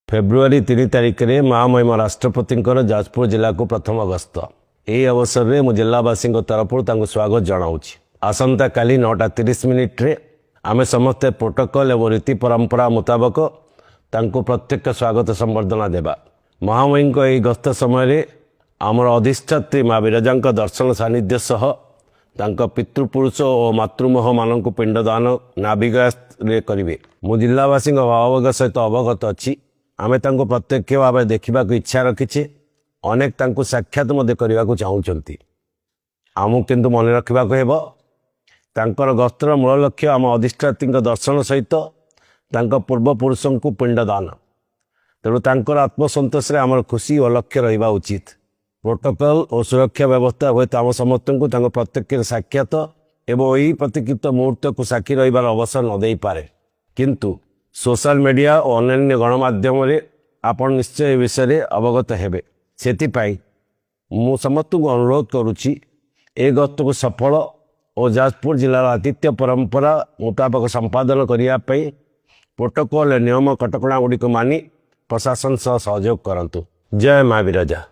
February 3 तारिख में महामहिम राष्ट्रपति जाजपुर जिला को प्रथम गस्त। यही अवसर में मु जिलावासी तरफ स्वागत जनाऊँगी। आसंता काली 9:30 आम समस्ते प्रोटोकॉल और रीति परंपरा मुताबक प्रत्यक्ष स्वागत संबर्धना देवा। महामहिम यही गस्त समय आमर अधिष्ठात्री माँ विरजा दर्शन सानिध्य सह पितृपुरुष और मातृमोह मान पिंडदान नाभिगा करेंगे। मु जिलावासी भावग सहित अवगत अच्छी आम प्रत्यक्ष भाव देखा इच्छा रखी अनेक साक्षात करने को चाहते आमको किंतु मन रखा हेबर गस्तर मूल लक्ष्य आम अधिष्ठात्री दर्शन सहित पूर्वपुरुष को पिंडदान। तेणु तर आत्मसंतोष आम खुशी और लक्ष्य रहा उचित। प्रोटोकॉल और सुरक्षा व्यवस्था हुए आम समस्त को प्रत्यक्ष साक्षात एवं यही प्रतिकृत मुहूर्त को साक्षी रही अवसर न दे पारे, किंतु सोशल मीडिया और अन्य गणमाध्यम आपण निश्चय विषय अवगत हेबे। सेतिपाई मु समस्त को अनुरोध करुच्ची ए गस्त को सफल और जाजपुर जिलार आतिथ्य परंपरा मुताबक संपादन करने प्रोटोकॉल नियम कटकणा गुड़िक मानि प्रशासन सह सहयोग करंतु। जय माँ विरजा।